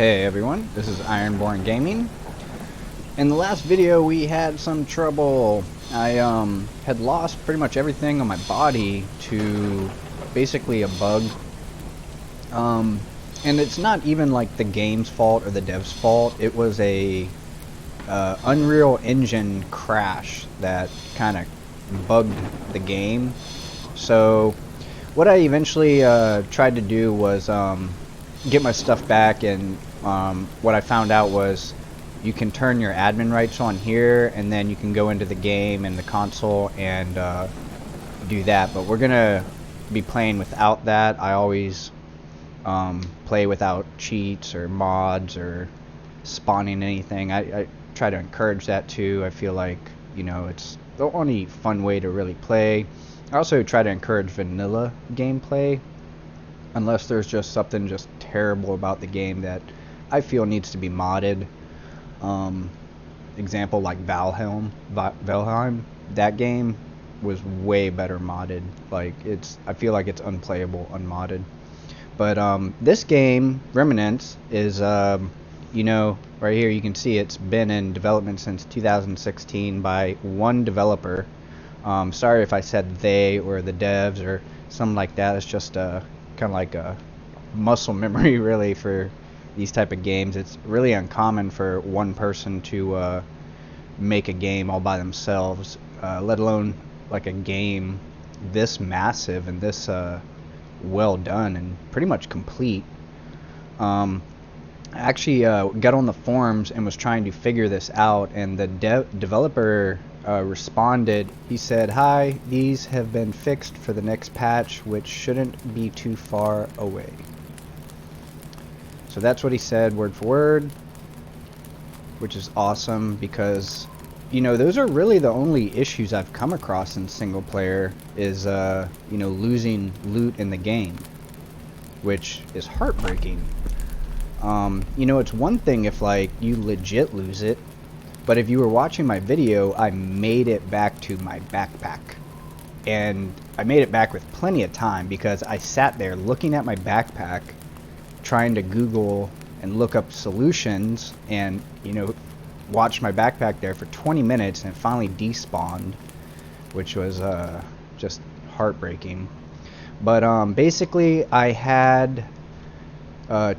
Hey everyone, this is Ironborn Gaming. In the last video we had some trouble. I had lost pretty much everything on my body to basically a bug. And it's not even like the game's fault or the dev's fault. It was a Unreal Engine crash that kind of bugged the game. So what I eventually tried to do was get my stuff back, and what I found out was you can turn your admin rights on here, and then you can go into the game and the console and do that. But we're gonna be playing without that. I always play without cheats or mods or spawning anything. I try to encourage that too. I feel like, you know, it's the only fun way to really play. I also try to encourage vanilla gameplay, unless there's just something just terrible about the game that I feel needs to be modded. Example like Valheim. That game was way better modded. Like, I feel like it's unplayable unmodded. But this game, Remnants, is you know, right here you can see it's been in development since 2016 by one developer. Sorry if I said they or the devs or something like that. It's just kind of like a muscle memory really for these type of games. It's really uncommon for one person to make a game all by themselves, let alone like a game this massive and this well done and pretty much complete. I actually got on the forums and was trying to figure this out, and the developer responded. He said, "Hi, these have been fixed for the next patch, which shouldn't be too far away." So that's what he said, word for word, which is awesome, because, you know, those are really the only issues I've come across in single player is, you know, losing loot in the game, which is heartbreaking. You know, it's one thing if, like, you legit lose it, but if you were watching my video, I made it back to my backpack. And I made it back with plenty of time, because I sat there looking at my backpack, trying to Google and look up solutions, and, you know, watched my backpack there for 20 minutes, and it finally despawned, which was just heartbreaking. But basically I had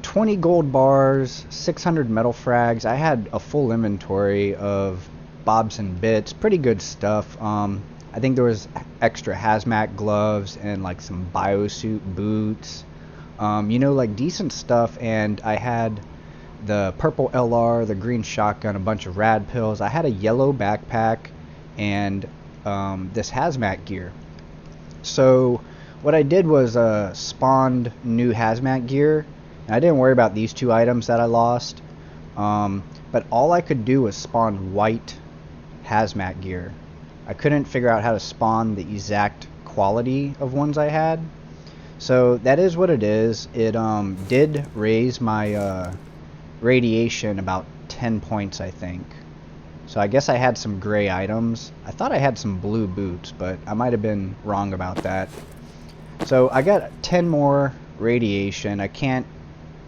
20 gold bars, 600 metal frags. I had a full inventory of bobs and bits, pretty good stuff. I think there was extra hazmat gloves and like some biosuit boots, you know, like decent stuff. And I had the purple LR, the green shotgun, a bunch of rad pills. I had a yellow backpack and this hazmat gear. So what I did was spawned new hazmat gear. I didn't worry about these two items that I lost, but all I could do was spawn white hazmat gear. I couldn't figure out how to spawn the exact quality of ones I had. So that is what it is. It did raise my radiation about 10 points, I think. So I guess I had some gray items. I thought I had some blue boots, but I might have been wrong about that. So I got 10 more radiation. I can't,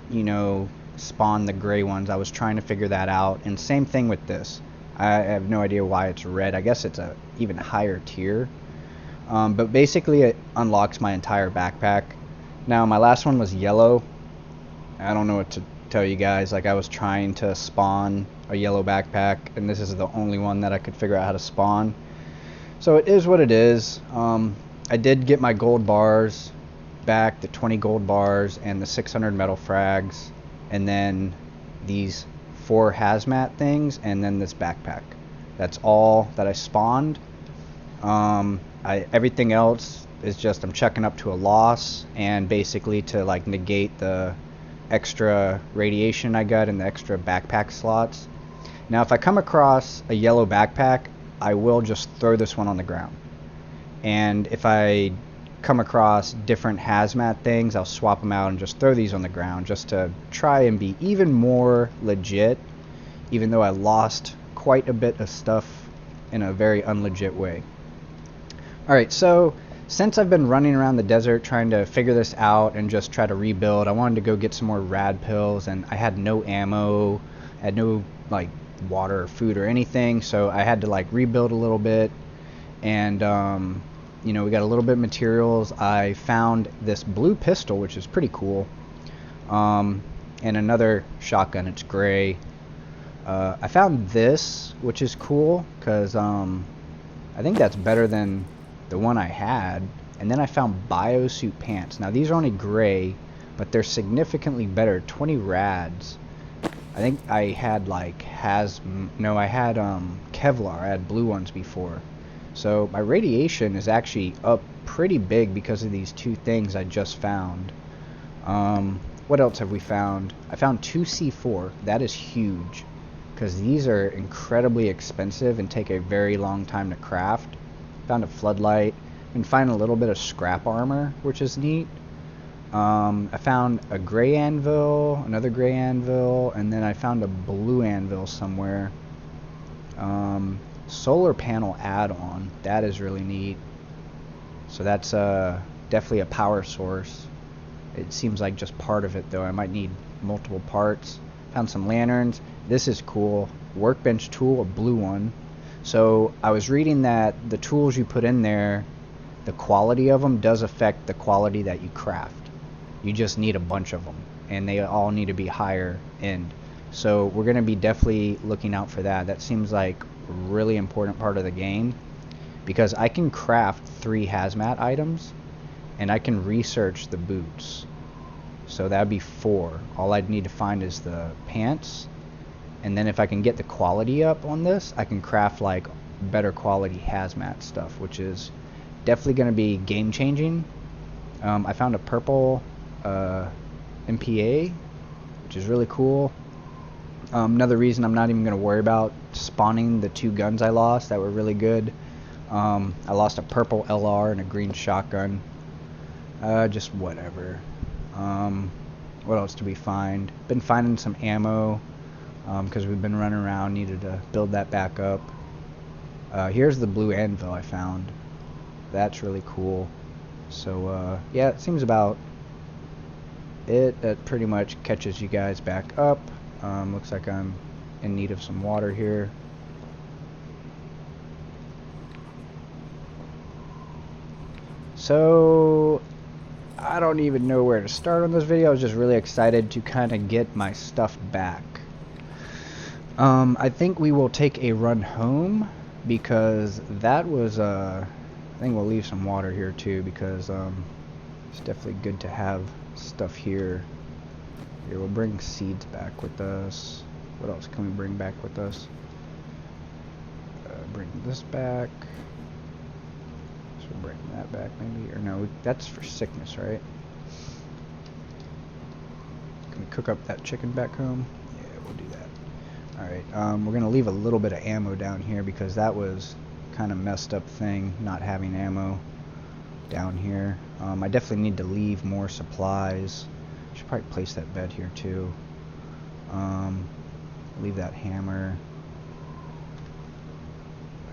you know, spawn the gray ones. I was trying to figure that out, and same thing with this. I have no idea why it's red. I guess it's a even higher tier, but basically it unlocks my entire backpack. Now my last one was yellow. I don't know what to tell you guys. Like, I was trying to spawn a yellow backpack, and this is the only one that I could figure out how to spawn. So it is what it is. I did get my gold bars back, the 20 gold bars and the 600 metal frags, and then these 4 hazmat things, and then this backpack. That's all that I spawned. Everything else is just I'm checking up to a loss, and basically to like negate the extra radiation I got in the extra backpack slots. Now if I come across a yellow backpack, I will just throw this one on the ground, and if I come across different hazmat things, I'll swap them out and just throw these on the ground, just to try and be even more legit, even though I lost quite a bit of stuff in a very unlegit way. Alright, so since I've been running around the desert trying to figure this out and just try to rebuild, I wanted to go get some more rad pills, and I had no ammo, I had no like water or food or anything, so I had to like rebuild a little bit. And you know, we got a little bit of materials. I found this blue pistol, which is pretty cool, and another shotgun. It's gray. I found this, which is cool because I think that's better than the one I had. And then I found biosuit pants. Now these are only gray, but they're significantly better. 20 rads. I think I had like I had Kevlar. I had blue ones before. So my radiation is actually up pretty big because of these two things I just found. What else have we found? I found 2 C4. That is huge, because these are incredibly expensive and take a very long time to craft. Found a floodlight. And find a little bit of scrap armor, which is neat. I found a gray anvil, another gray anvil, and then I found a blue anvil somewhere. Solar panel add-on. That is really neat. So that's definitely a power source. It seems like just part of it, though. I might need multiple parts. Found some lanterns. This is cool. Workbench tool, a blue one. So I was reading that the tools you put in there, the quality of them does affect the quality that you craft. You just need a bunch of them, and they all need to be higher end. So we're going to be definitely looking out for that. That seems like a really important part of the game, because I can craft 3 hazmat items, and I can research the boots. So that would be 4. All I'd need to find is the pants, and then if I can get the quality up on this, I can craft like better quality hazmat stuff, which is definitely going to be game changing. I found a purple MPA, which is really cool. Another reason I'm not even going to worry about spawning the 2 guns I lost that were really good. I lost a purple LR and a green shotgun. Just whatever. What else did we find? Been finding some ammo because we've been running around. Needed to build that back up. Here's the blue anvil I found. That's really cool. So yeah, it seems about it. That pretty much catches you guys back up. Looks like I'm in need of some water here. So I don't even know where to start on this video. I was just really excited to kind of get my stuff back. I think we will take a run home, because that was I think we'll leave some water here too, because it's definitely good to have stuff here. Here, we'll bring seeds back with us. What else can we bring back with us? Bring this back. So we'll bring that back maybe, or no, that's for sickness, right? Can we cook up that chicken back home? Yeah, we'll do that. Alright, we're gonna leave a little bit of ammo down here, because that was kind of messed up thing, not having ammo down here. I definitely need to leave more supplies. Should probably place that bed here too. Leave that hammer.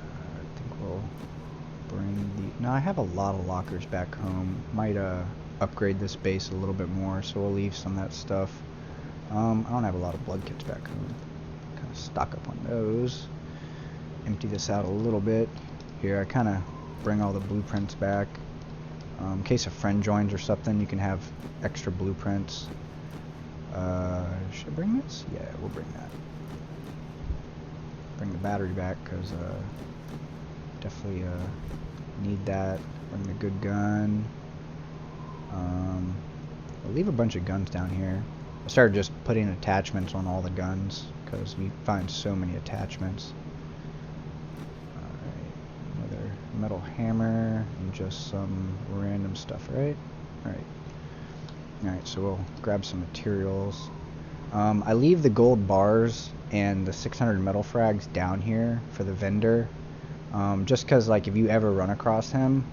I think we'll bring the... No, I have a lot of lockers back home. Might upgrade this base a little bit more, so we'll leave some of that stuff. I don't have a lot of blood kits back home. Kind of stock up on those. Empty this out a little bit. Here, I kind of bring all the blueprints back. In case a friend joins or something, you can have extra blueprints. Should I bring this? Yeah, we'll bring that. Bring the battery back, because definitely need that. Bring the good gun. I'll leave a bunch of guns down here. I started just putting attachments on all the guns, because we find so many attachments. Metal hammer and just some random stuff, right? Alright, so we'll grab some materials. I leave the gold bars and the 600 metal frags down here for the vendor, just because, like, if you ever run across him,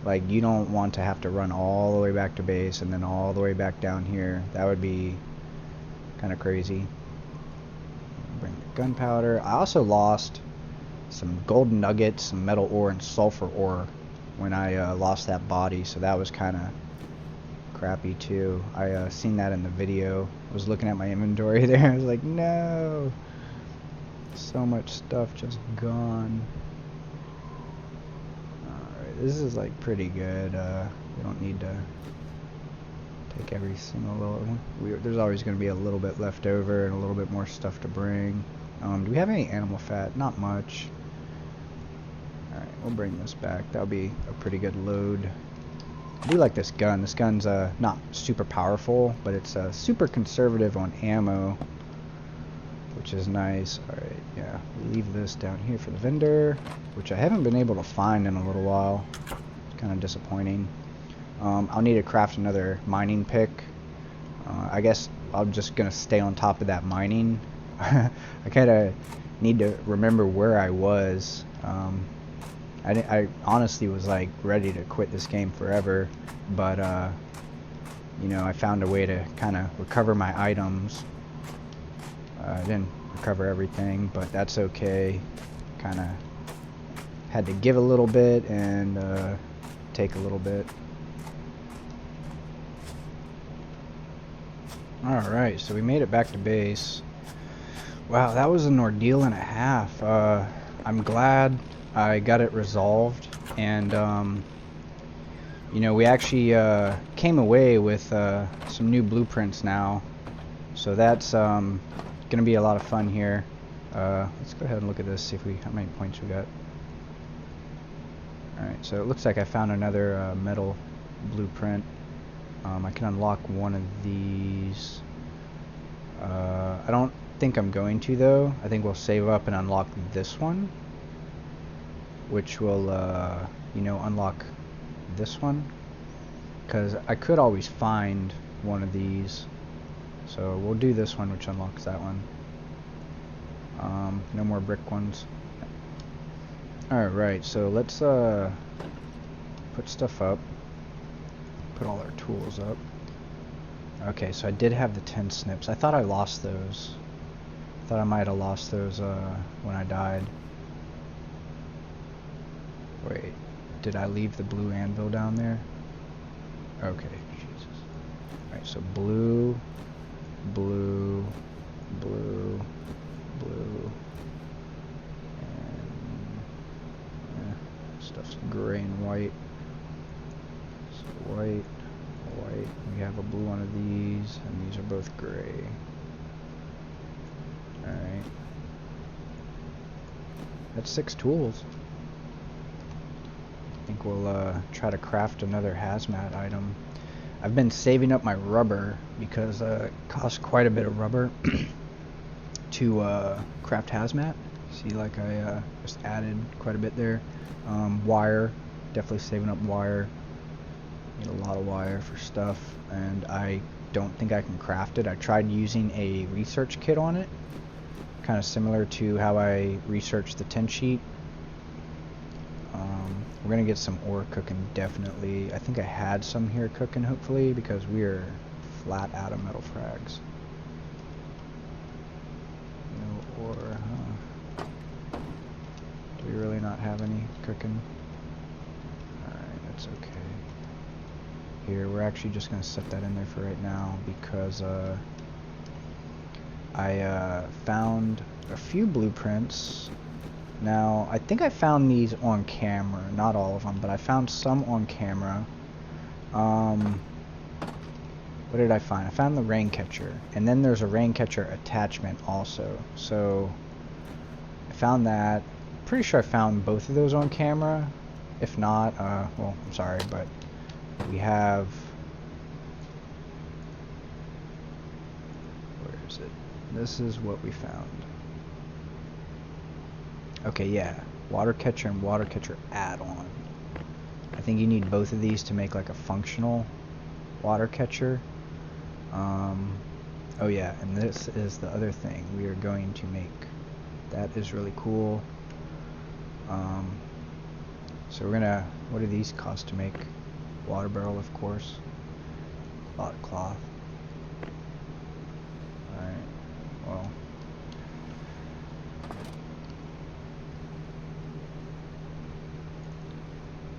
like, you don't want to have to run all the way back to base and then all the way back down here. That would be kind of crazy. Bring the gunpowder. I also lost some golden nuggets, some metal ore, and sulfur ore when I lost that body, so that was kind of crappy too. I seen that in the video. I was looking at my inventory there. I was like, no, so much stuff just gone. Alright, this is like pretty good. We don't need to take every single little one. There's always going to be a little bit left over and a little bit more stuff to bring. Do we have any animal fat? Not much. Alright, we'll bring this back. That'll be a pretty good load. I do like this gun. This gun's not super powerful, but it's super conservative on ammo, which is nice. Alright, yeah, leave this down here for the vendor, which I haven't been able to find in a little while. It's kind of disappointing. I'll need to craft another mining pick. I guess I'm just gonna stay on top of that mining. I kind of need to remember where I was. I honestly was like ready to quit this game forever, but you know, I found a way to kind of recover my items. I didn't recover everything, but that's okay. Kind of had to give a little bit and take a little bit. Alright, so we made it back to base. Wow, that was an ordeal and a half. I'm glad I got it resolved, and you know, we actually came away with some new blueprints now, so that's gonna be a lot of fun here. Let's go ahead and look at this, see if how many points we got. Alright, so it looks like I found another metal blueprint. I can unlock one of these. I don't think I'm going to, though. I think we'll save up and unlock this one, which will you know, unlock this one, because I could always find one of these. So we'll do this one, which unlocks that one. No more brick ones. Alright, so let's put stuff up. Put all our tools up. Okay, so I did have the 10 snips. I thought I lost those. I thought I might have lost those when I died. Wait, did I leave the blue anvil down there? Okay, Jesus. Alright, so blue, blue, blue, blue, and stuff's gray and white. So white, white. We have a blue one of these, and these are both gray. Alright. That's 6 tools. I think we'll try to craft another hazmat item. I've been saving up my rubber because it costs quite a bit of rubber to craft hazmat. See, like I just added quite a bit there. Wire, definitely saving up wire. Need a lot of wire for stuff, and I don't think I can craft it. I tried using a research kit on it, kind of similar to how I researched the 10 sheet. We're gonna get some ore cooking, definitely. I think I had some here cooking, hopefully, because we're flat out of metal frags. No ore, huh? Do we really not have any cooking? Alright, that's okay. Here, we're actually just gonna set that in there for right now, because I found a few blueprints. Now, I think I found these on camera, not all of them, but I found some on camera. What did I find? I found the rain catcher, and then there's a rain catcher attachment also. So I found that. Pretty sure I found both of those on camera. If not, well, I'm sorry, but we have, where is it? This is what we found. Okay, yeah, water catcher and water catcher add-on. I think you need both of these to make like a functional water catcher. Oh yeah, and this is the other thing we are going to make. That is really cool. So we're gonna, what do these cost to make? Water barrel, of course. A lot of cloth. Alright, well.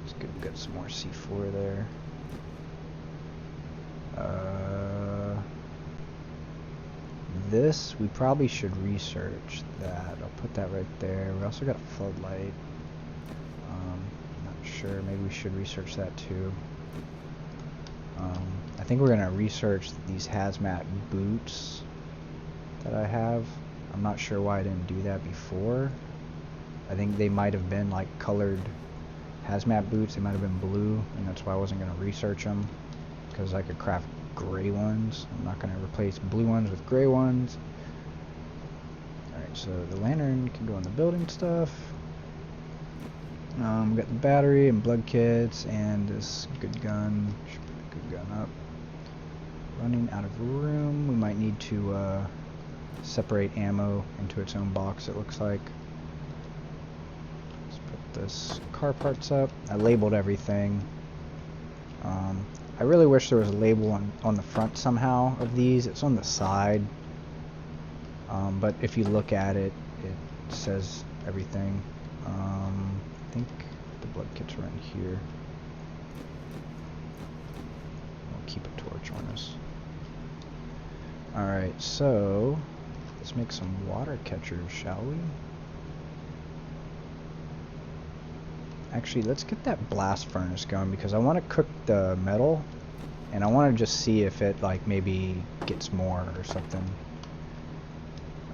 Let's get Got some more C4 there. This, we probably should research that. I'll put that right there. We also got a floodlight. Not sure. Maybe we should research that too. I think we're going to research these hazmat boots that I have. I'm not sure why I didn't do that before. I think they might have been like colored hazmat boots. They might have been blue, and that's why I wasn't going to research them, because I could craft gray ones. I'm not going to replace blue ones with gray ones. Alright, so the lantern can go in the building stuff. We got the battery and blood kits and this good gun. Should put the good gun up. Running out of room. We might need to separate ammo into its own box, it looks like. Let's put this car parts up. I labeled everything. I really wish there was a label on the front somehow of these. It's on the side. But if you look at it, it says everything. I think the blood kits are in here. We'll keep a torch on us. Alright, so let's make some water catchers, shall we? Actually, let's get that blast furnace going, because I want to cook the metal, and I want to just see if it, like, maybe gets more or something.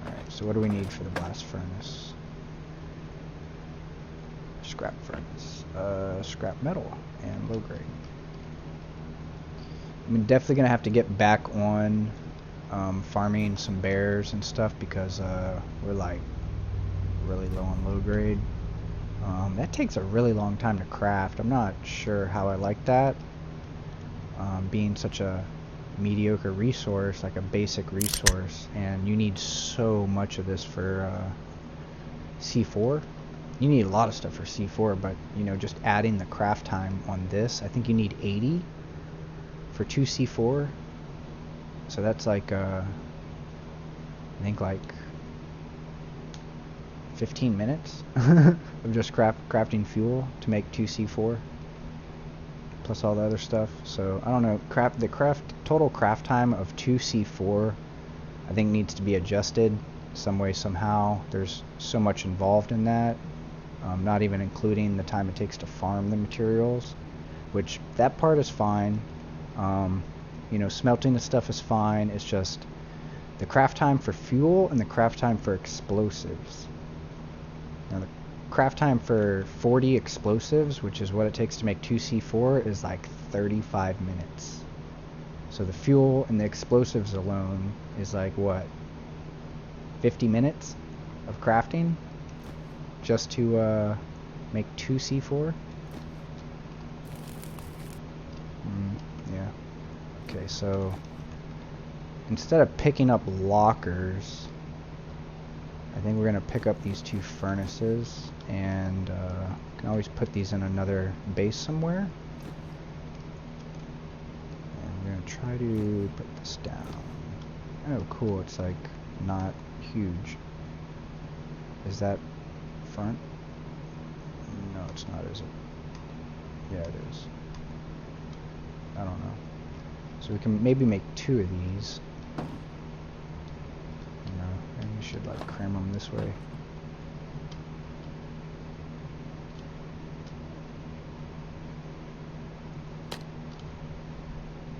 Alright, so what do we need for the blast furnace? Scrap furnace. Scrap metal and low grade. I'm definitely going to have to get back on farming some bears and stuff, because we're, like, really low on low grade. That takes a really long time to craft. I'm not sure how I like that. Being such a mediocre resource, like a basic resource, and you need so much of this for C4. You need a lot of stuff for C4, but you know, just adding the craft time on this, I think you need 80 for 2 C4. So that's like I think like 15 minutes of just crafting fuel to make 2 C4 plus all the other stuff. So I don't know, the total craft time of 2 C4 I think needs to be adjusted some way somehow. There's so much involved in that, not even including the time it takes to farm the materials, which that part is fine. You know, smelting the stuff is fine. It's just the craft time for fuel and the craft time for explosives. Now the craft time for 40 explosives, which is what it takes to make 2 C4, is like 35 minutes. So the fuel and the explosives alone is like what? 50 minutes of crafting just to make 2 C4? Yeah. Okay, so instead of picking up lockers, I think we're going to pick up these 2 furnaces, and can always put these in another base somewhere. And we're going to try to put this down. Oh, cool, it's like not huge. Is that front? No, it's not, is it? Yeah, it is. I don't know. So we can maybe make 2 of these. Maybe we should like cram them this way.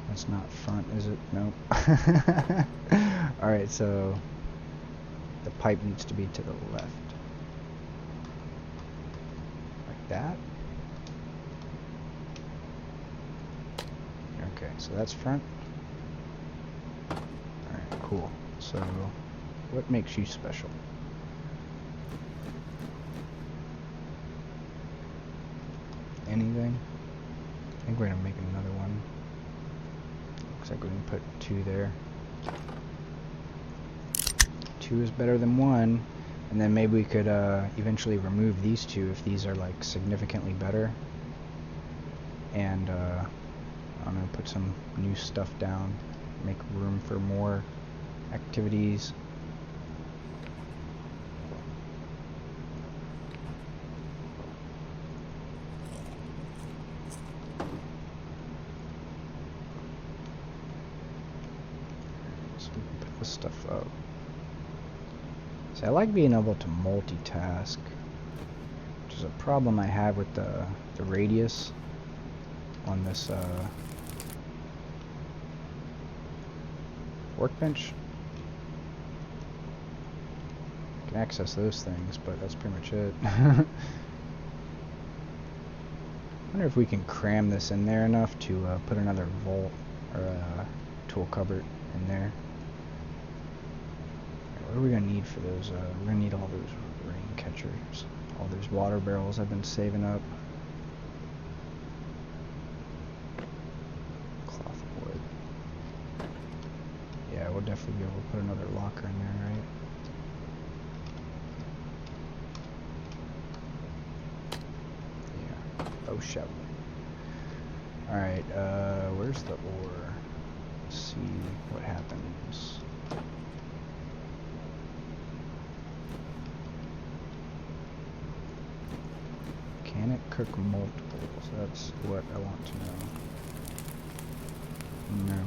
That's not front, is it? Nope. Alright, so the pipe needs to be to the left. Like that. Okay, so that's front. Alright, cool. So what makes you special? Anything? I think we're gonna make another one. Looks like we can put 2 there. 2 is better than 1, and then maybe we could eventually remove these 2 if these are like significantly better. And I'm gonna put some new stuff down, make room for more activities. So I like being able to multitask, which is a problem I have with the radius on this workbench. I can access those things, but that's pretty much it. I wonder if we can cram this in there enough to put another vault or tool cupboard in there. What are we gonna need for those? We're gonna need all those rain catchers, all those water barrels I've been saving up. Cloth wood. Yeah, we'll definitely be able to put another locker in there, right? Yeah. Oh shit. Alright, where's the ore? Let's see what happens. Can it cook multiples? That's what I want to know. No.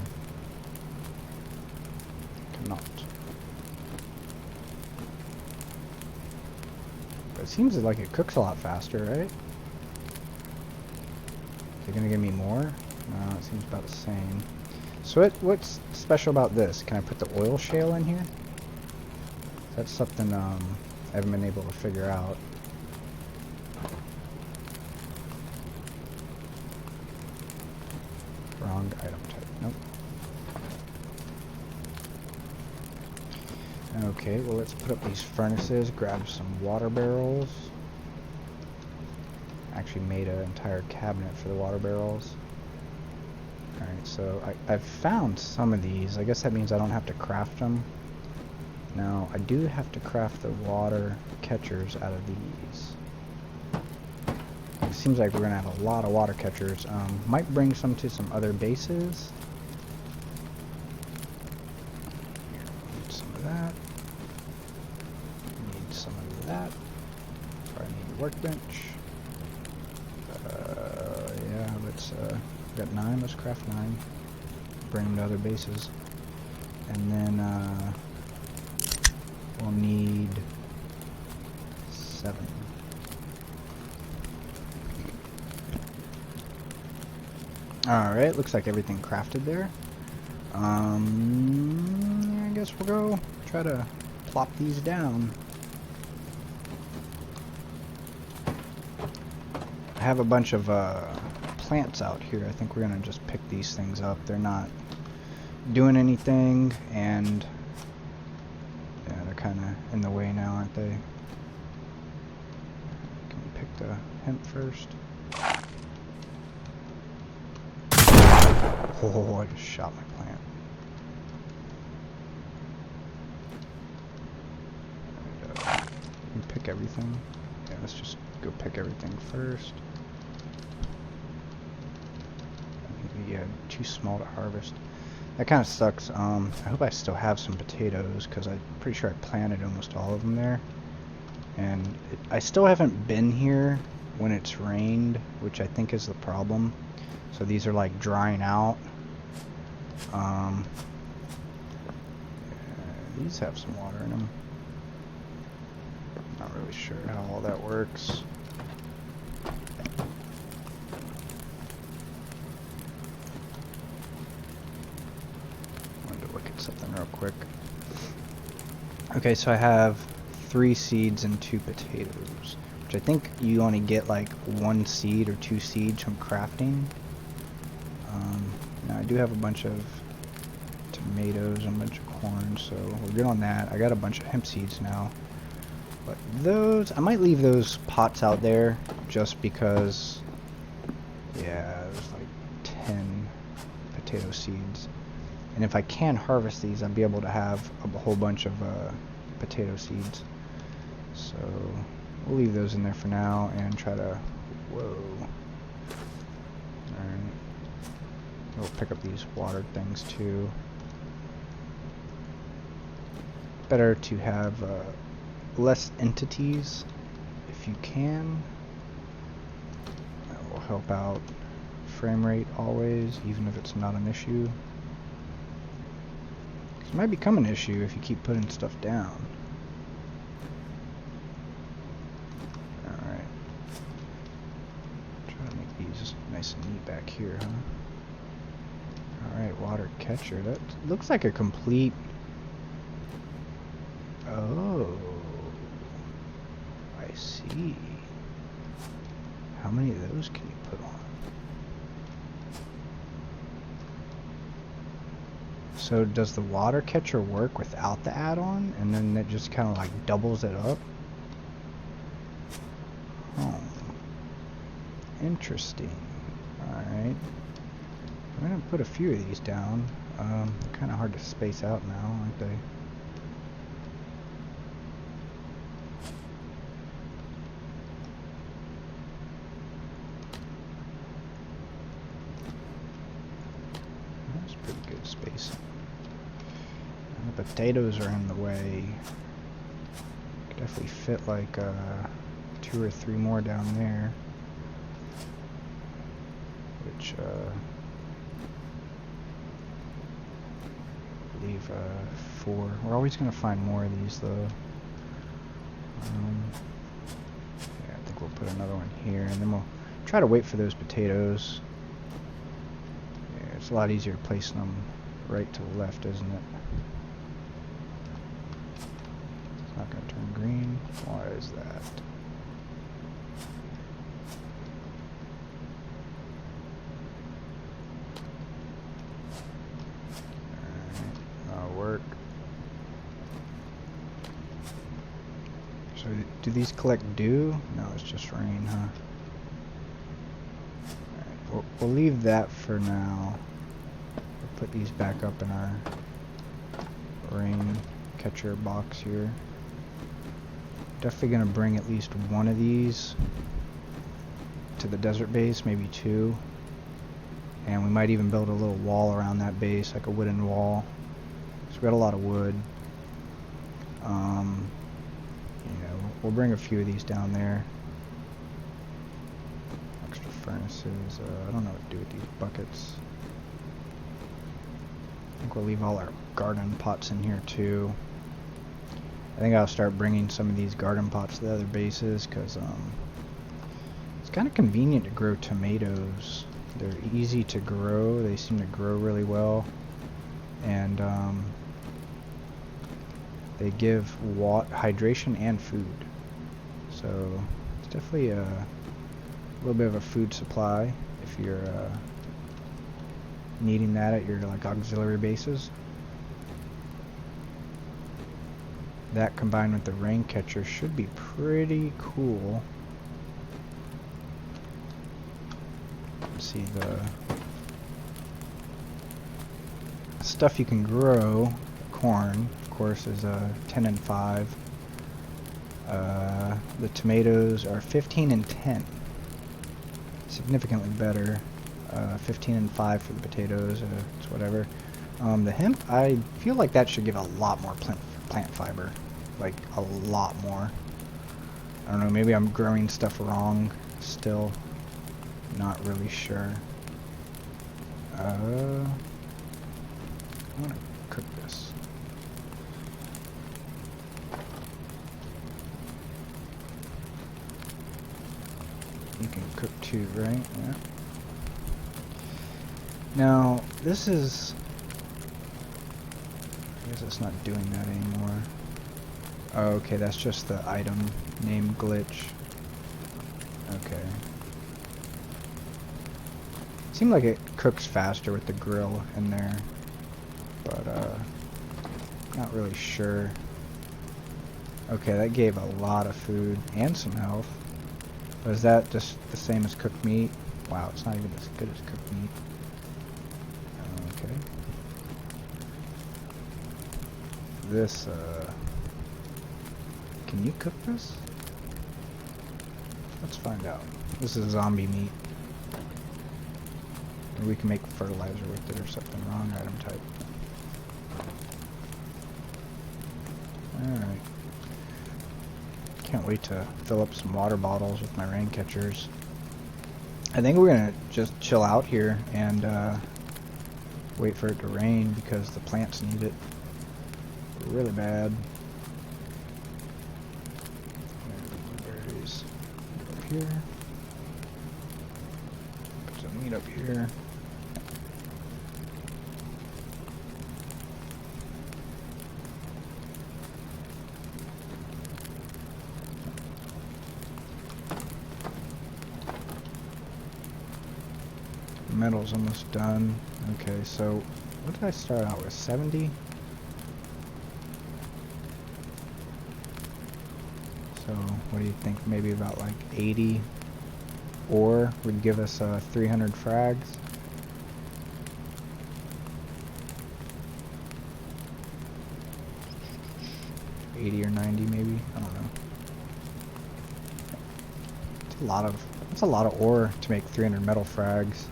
Cannot. But it seems like it cooks a lot faster, right? Is it gonna give me more? No, it seems about the same. So what's special about this? Can I put the oil shale in here? That's something I haven't been able to figure out. Wrong item type. Nope. Okay, well let's put up these furnaces, grab some water barrels. Actually made an entire cabinet for the water barrels. Alright, so I've found some of these. I guess that means I don't have to craft them. Now, I do have to craft the water catchers out of these. It seems like we're going to have a lot of water catchers. Might bring some to some other bases. Here, need some of that. Need some of that. Probably need a workbench. Yeah, let's, we got 9, let's craft 9. Bring them to other bases. And then, we'll need 7. Alright, looks like everything crafted there. Yeah, I guess we'll go try to plop these down. I have a bunch of plants out here. I think we're gonna just pick these things up. They're not doing anything, and yeah, they're kind of in the way now, aren't they? Can we pick the hemp first? Oh, I just shot my plant. And, pick everything. Yeah, let's just go pick everything first. Yeah, too small to harvest. That kind of sucks. I hope I still have some potatoes, because I'm pretty sure I planted almost all of them there. And I still haven't been here when it's rained, which I think is the problem. So these are like drying out. These have some water in them. Not really sure how all that works. Wanted to look at something real quick. Okay, so I have 3 seeds and 2 potatoes, which I think you only get like 1 seed or 2 seeds from crafting. Now I do have a bunch of tomatoes and a bunch of corn, so we're good on that. I got a bunch of hemp seeds now. But those, I might leave those pots out there just because, yeah, there's like 10 potato seeds. And if I can harvest these, I'll be able to have a whole bunch of potato seeds. So we'll leave those in there for now and try to, whoa. Alright. We'll pick up these water things too. Better to have less entities if you can. That will help out frame rate always, even if it's not an issue. It might become an issue if you keep putting stuff down. Nice and neat back here, huh? Alright, water catcher. That looks like a complete... Oh. I see. How many of those can you put on? So does the water catcher work without the add-on? And then it just kind of like doubles it up? Oh. Interesting. Alright. I'm going to put a few of these down. Kind of hard to space out now, aren't they? That's pretty good spacing. And the potatoes are in the way. Could definitely fit like 2 or 3 more down there. Which, I believe 4. We're always going to find more of these though. Yeah, I think we'll put another one here, and then we'll try to wait for those potatoes. Yeah, it's a lot easier placing them right to the left, isn't it? It's not going to turn green. Why is that? Work. So do these collect dew? No, it's just rain, huh? Alright, we'll leave that for now. We'll put these back up in our rain catcher box here. Definitely gonna bring at least one of these to the desert base, maybe 2. And we might even build a little wall around that base, like a wooden wall. We got a lot of wood. You know, we'll bring a few of these down there. Extra furnaces. I don't know what to do with these buckets. I think we'll leave all our garden pots in here too. I think I'll start bringing some of these garden pots to the other bases because it's kind of convenient to grow tomatoes. They're easy to grow. They seem to grow really well. And they give hydration and food, so it's definitely a little bit of a food supply if you're needing that at your like auxiliary bases. That combined with the rain catcher should be pretty cool. Let's see the stuff you can grow. Corn, of course, is 10 and 5. The tomatoes are 15 and 10. Significantly better. 15 and 5 for the potatoes. It's whatever. The hemp, I feel like that should give a lot more plant fiber. Like, a lot more. I don't know, maybe I'm growing stuff wrong still. Not really sure. I want to cook this. You can cook too, right? Yeah. Now, this is... I guess it's not doing that anymore. Oh, okay, that's just the item name glitch. Okay. Seemed like it cooks faster with the grill in there. But, not really sure. Okay, that gave a lot of food and some health. But is that just the same as cooked meat? Wow, it's not even as good as cooked meat. Okay. This, can you cook this? Let's find out. This is zombie meat. Maybe we can make fertilizer with it or something. Wrong item type. Alright. Can't wait to fill up some water bottles with my rain catchers. I think we're gonna just chill out here and wait for it to rain because the plants need it really bad. Berries up here. Put meet up here. Metal's almost done. Okay, so what did I start out with? 70? So what do you think? Maybe about like 80 ore would give us 300 frags. $80 or 90 maybe. I don't know. It's a lot of ore to make 300 metal frags.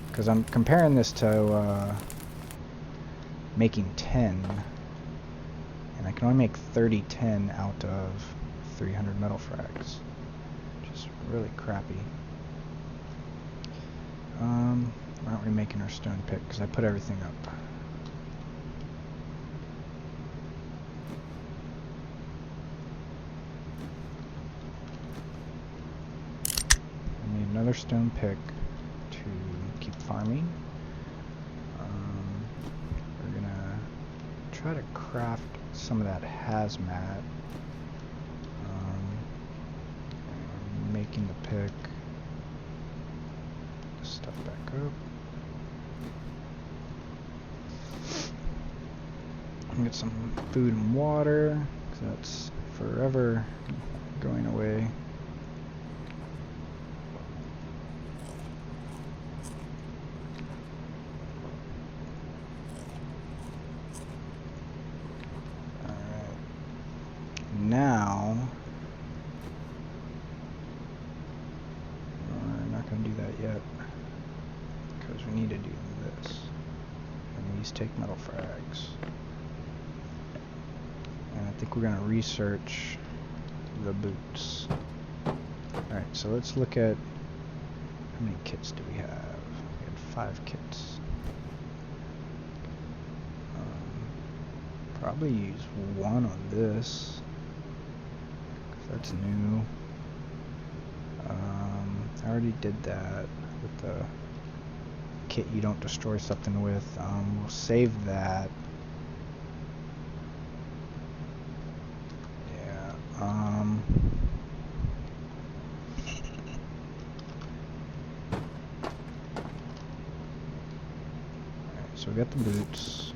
Because I'm comparing this to making 10, and I can only make 30 10 out of 300 metal frags, which is really crappy. Why aren't we making our stone pick? Because I put everything up. I need another stone pick to keep farming. We're gonna try to craft some of that hazmat. Making the pick. Stuff back up. Get some food and water, because that's forever going away. Now, we're not going to do that yet, because we need to do this, and these take metal frags, and I think we're going to research the boots. Alright, so let's look at how many kits do we have. We had 5 kits. Probably use 1 on this. That's new. I already did that with the kit you don't destroy something with. We'll save that. Yeah. Alright, so we got the boots.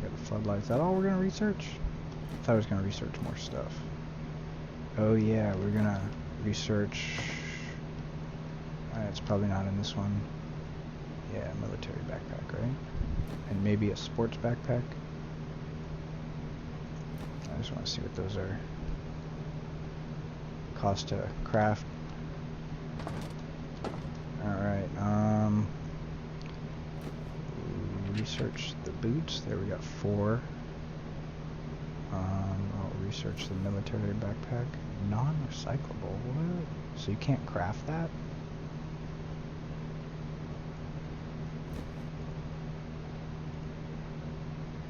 We got the floodlights. Is that all we're gonna research? I thought I was gonna research more stuff. Oh yeah, we're gonna research. It's probably not in this one. Yeah, military backpack, right? And maybe a sports backpack. I just want to see what those are. Cost to craft. Alright, research the boots. There we got 4. I'll research the military backpack. Non-recyclable. What? So you can't craft that?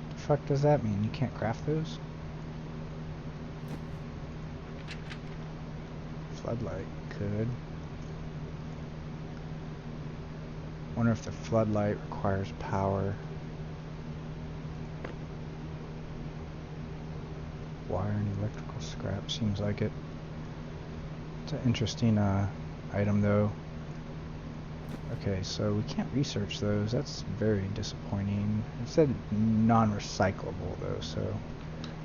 The fuck does that mean? You can't craft those? Floodlight could. Wonder if the floodlight requires power. Wire and electrical scrap, seems like it. It's an interesting item though. Okay, so we can't research those. That's very disappointing. It said non-recyclable though, so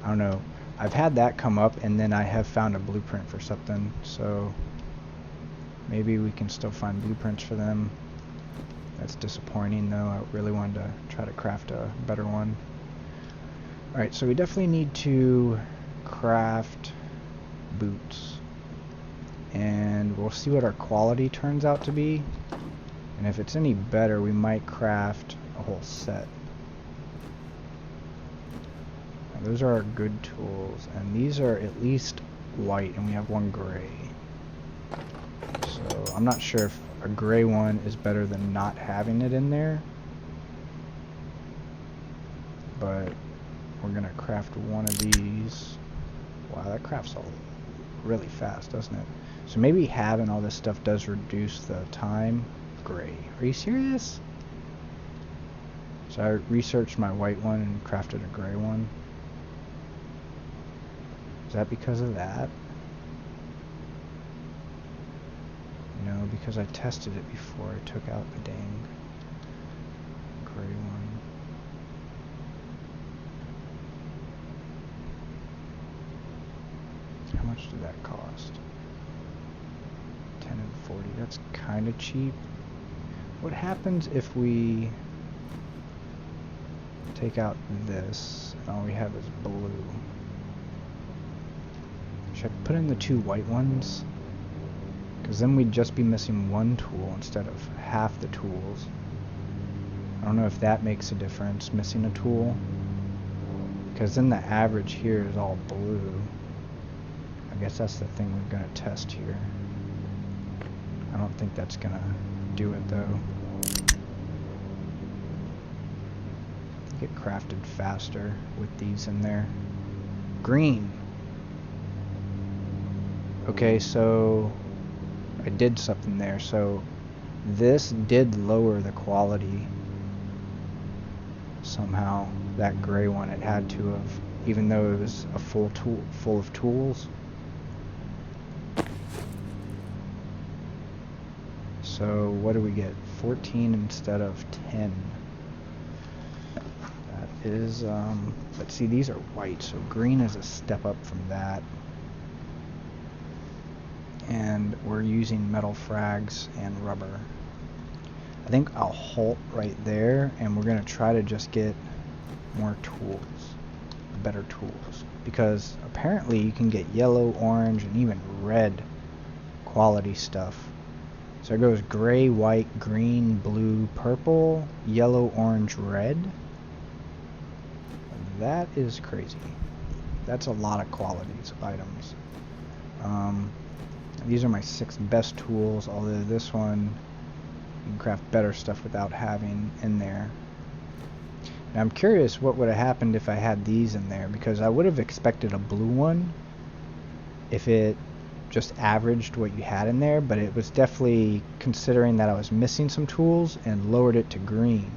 I don't know. I've had that come up and then I have found a blueprint for something, so maybe we can still find blueprints for them. That's disappointing though. I really wanted to try to craft a better one. Alright, so we definitely need to craft boots. And we'll see what our quality turns out to be. And if it's any better, we might craft a whole set. Now, those are our good tools. And these are at least white, and we have 1 gray. So I'm not sure if a gray one is better than not having it in there. But we're gonna craft one of these. Wow, that crafts all really fast, doesn't it? So maybe having all this stuff does reduce the time gray. Are you serious? So I researched my white one and crafted a gray one. Is that because of that? No, because I tested it before I took out the dang gray one. How much did that cost? 10 and 40. That's kind of cheap. What happens if we take out this and all we have is blue? Should I put in the 2 white ones? Because then we'd just be missing 1 tool instead of half the tools. I don't know if that makes a difference, missing a tool. Because then the average here is all blue. I guess that's the thing we're going to test here. I don't think that's going to do it though. Get crafted faster with these in there. Green. Okay, so I did something there. So this did lower the quality somehow. That gray one, it had to have, even though it was a full of tools. So what do we get? 14 instead of 10. That is, let's see, these are white, so green is a step up from that. And we're using metal frags and rubber. I think I'll halt right there, and we're going to try to just get more tools, better tools, because apparently you can get yellow, orange, and even red quality stuff. So it goes gray, white, green, blue, purple, yellow, orange, red. That is crazy. That's a lot of qualities of items. These are my 6 best tools, although this one you can craft better stuff without having in there. Now I'm curious what would have happened if I had these in there, because I would have expected a blue one if it just averaged what you had in there, but it was definitely considering that I was missing some tools and lowered it to green.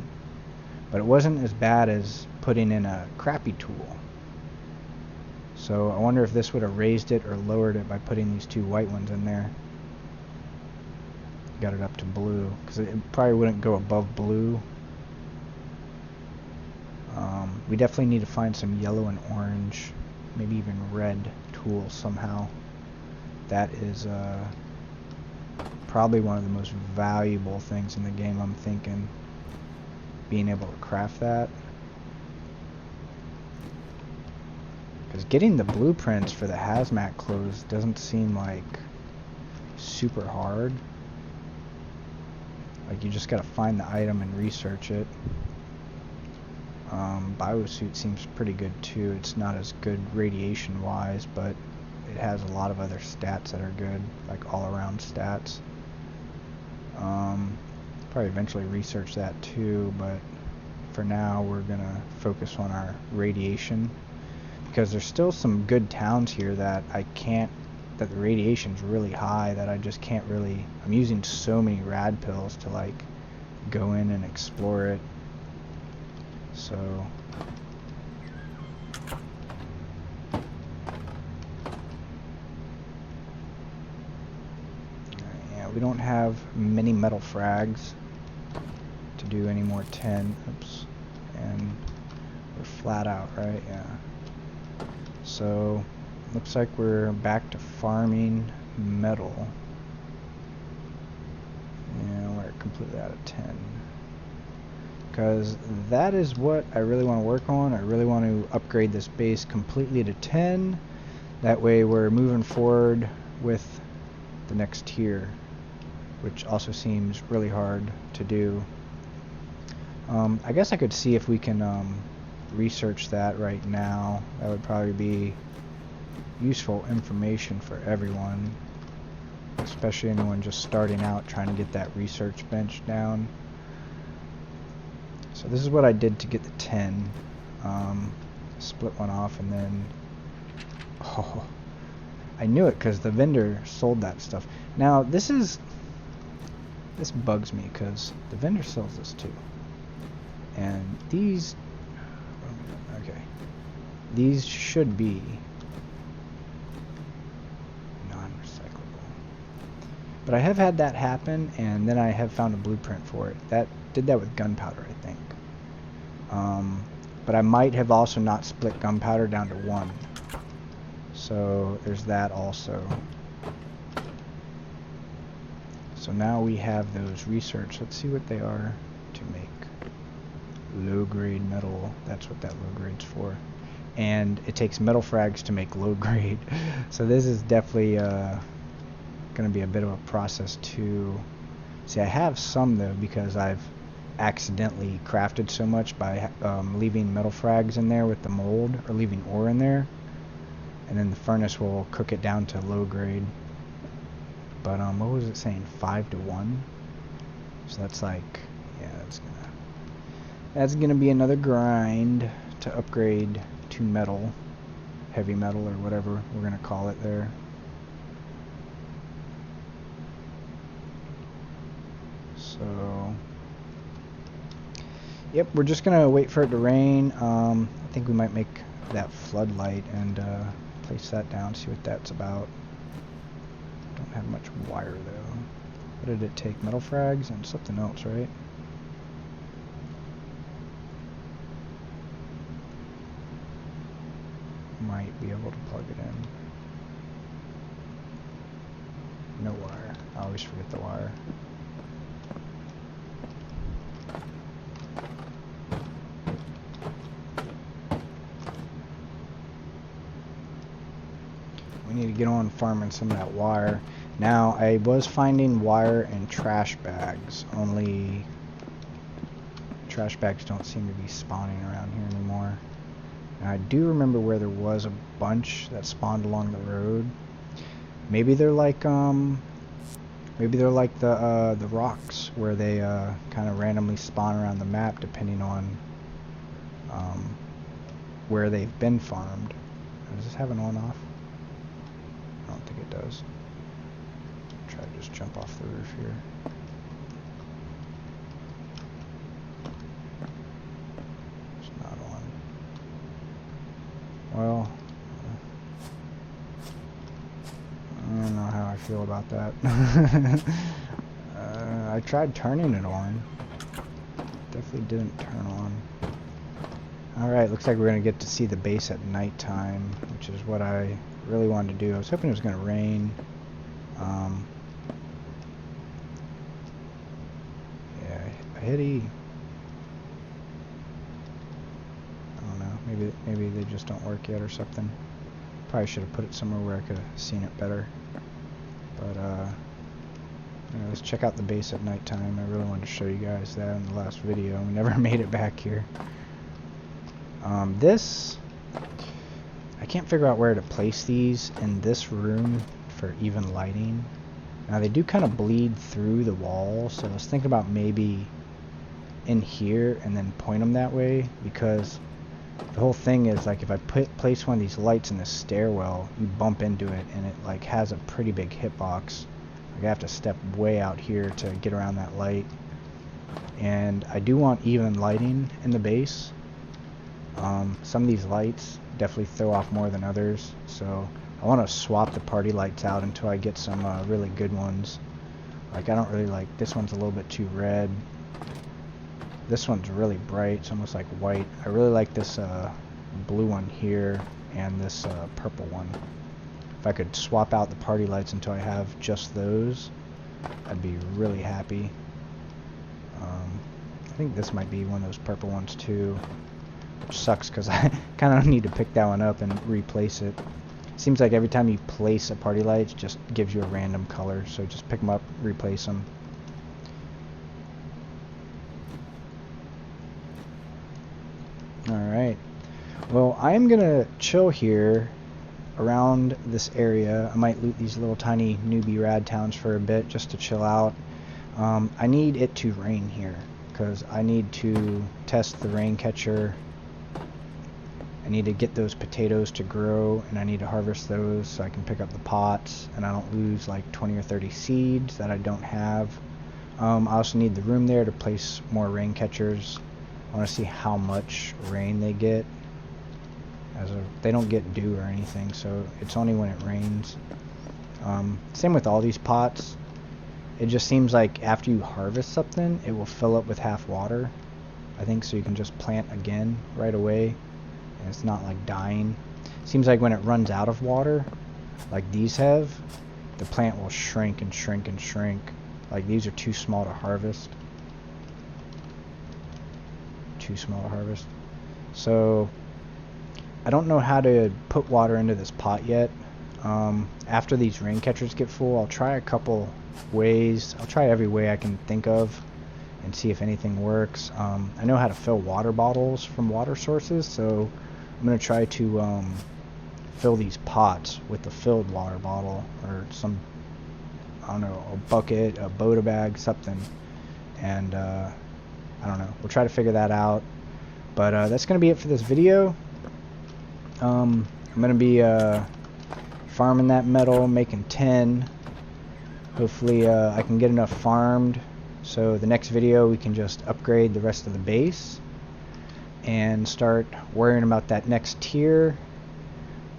But it wasn't as bad as putting in a crappy tool. So I wonder if this would have raised it or lowered it by putting these 2 white ones in there. Got it up to blue, because it probably wouldn't go above blue. We definitely need to find some yellow and orange, maybe even red tools somehow. That is probably one of the most valuable things in the game, I'm thinking. Being able to craft that. Because getting the blueprints for the hazmat clothes doesn't seem like super hard. Like, you just gotta find the item and research it. Biosuit seems pretty good too. It's not as good radiation wise, but it has a lot of other stats that are good, like all around stats. Probably eventually research that too, but for now we're gonna focus on our radiation, because there's still some good towns here that that the radiation's really high, that I just can't really, I'm using so many rad pills to like go in and explore it. So yeah, we don't have many metal frags to do any more 10. Oops. And we're flat out, right? Yeah. So looks like we're back to farming metal. Yeah, we're completely out of 10. Because that is what I really want to work on. I really want to upgrade this base completely to 10. That way we're moving forward with the next tier, which also seems really hard to do. I guess I could see if we can research that right now. That would probably be useful information for everyone, especially anyone just starting out trying to get that research bench down. So this is what I did to get the 10. Split one off, and then I knew it because the vendor sold that stuff. Now this is This bugs me because the vendor sells this too. And these, okay, these should be non-recyclable. But I have had that happen, and then I have found a blueprint for it. That did that with gunpowder, I think. But I might have also not split gunpowder down to 1. So there's that also. So now we have those research. Let's see what they are to make. Low grade metal. That's what that low grade's for. And it takes metal frags to make low grade. So this is definitely going to be a bit of a process to... See, I have some though because I've accidentally crafted so much by leaving metal frags in there with the mold, or leaving ore in there, and then the furnace will cook it down to low grade. But what was it saying, 5 to 1? So that's like, yeah, that's gonna be another grind to upgrade to metal, heavy metal, or whatever we're gonna call it there. So yep, we're just gonna wait for it to rain. I think we might make that floodlight and place that down, see what that's about. Don't have much wire though. What did it take? Metal frags and something else, right? Might be able to plug it in. No wire. I always forget the wire. We need to get on farming some of that wire. Now, I was finding wire in trash bags, only trash bags don't seem to be spawning around here anymore. And I do remember where there was a bunch that spawned along the road. Maybe they're like the rocks where they kind of randomly spawn around the map depending on where they've been farmed. Does this have an on-off? I don't think it does. Try to just jump off the roof here. It's not on. Well, I don't know how I feel about that. I tried turning it on. Definitely didn't turn on. Alright, looks like we're going to get to see the base at nighttime, which is what I really wanted to do. I was hoping it was going to rain. Yeah, I hit E. I don't know, maybe they just don't work yet or something. Probably should have put it somewhere where I could have seen it better. But yeah, let's check out the base at nighttime. I really wanted to show you guys that in the last video. We never made it back here. This, I can't figure out where to place these in this room for even lighting. Now they do kind of bleed through the wall, so I was thinking about maybe in here and then point them that way, because the whole thing is like if I place one of these lights in the stairwell, you bump into it and it like has a pretty big hitbox. Like I have to step way out here to get around that light. And I do want even lighting in the base. Some of these lights definitely throw off more than others, so I want to swap the party lights out until I get some really good ones. Like I don't really like, this one's a little bit too red. This one's really bright, it's almost like white. I really like this blue one here and this purple one. If I could swap out the party lights until I have just those, I'd be really happy. I think this might be one of those purple ones too. Which sucks because I kind of need to pick that one up and replace it. Seems like every time you place a party light, it just gives you a random color. So just pick them up, replace them. Alright. Well, I'm going to chill here around this area. I might loot these little tiny newbie rad towns for a bit just to chill out. I need it to rain here because I need to test the rain catcher. I need to get those potatoes to grow, and I need to harvest those so I can pick up the pots and I don't lose like 20 or 30 seeds that I don't have. I also need the room there to place more rain catchers. I want to see how much rain they get. They don't get dew or anything, so it's only when it rains. Same with all these pots. It just seems like after you harvest something, it will fill up with half water. I think so you can just plant again right away, and it's not like dying. Seems like when it runs out of water, like these have, the plant will shrink and shrink and shrink. Like these are too small to harvest. Too small to harvest. So I don't know how to put water into this pot yet. After these rain catchers get full, I'll try a couple ways. I'll try every way I can think of and see if anything works. I know how to fill water bottles from water sources, so I'm going to try to fill these pots with a filled water bottle or some, I don't know, a bucket, a Boda bag, something. And I don't know. We'll try to figure that out. But that's going to be it for this video. I'm going to be farming that metal, making 10. Hopefully I can get enough farmed so the next video we can just upgrade the rest of the base and start worrying about that next tier.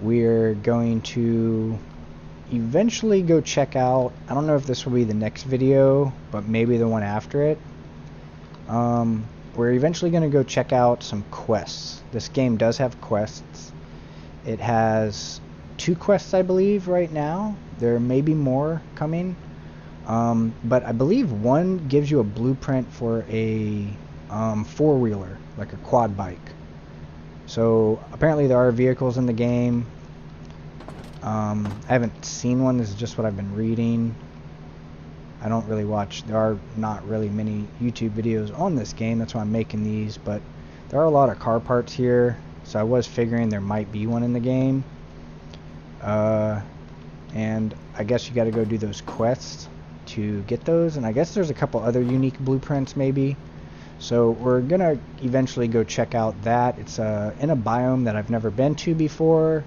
We're going to eventually go check out, I don't know if this will be the next video, but maybe the one after it. We're eventually going to go check out some quests. This game does have quests. It has 2 quests, I believe, right now. There may be more coming. But I believe one gives you a blueprint for a 4-wheeler, like a quad bike. So apparently there are vehicles in the game. I haven't seen one. This is just what I've been reading. I don't really watch. There are not really many YouTube videos on this game. That's why I'm making these. But there are a lot of car parts here. So I was figuring there might be one in the game. And I guess you got to go do those quests to get those. And I guess there's a couple other unique blueprints maybe. So we're going to eventually go check out that. It's in a biome that I've never been to before.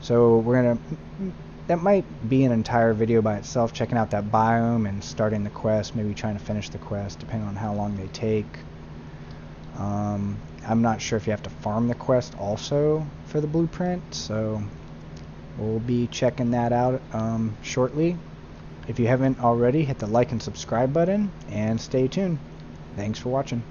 So we're going to... That might be an entire video by itself, checking out that biome and starting the quest, maybe trying to finish the quest, depending on how long they take. I'm not sure if you have to farm the quest also for the blueprint, so we'll be checking that out shortly. If you haven't already, hit the like and subscribe button, and stay tuned. Thanks for watching.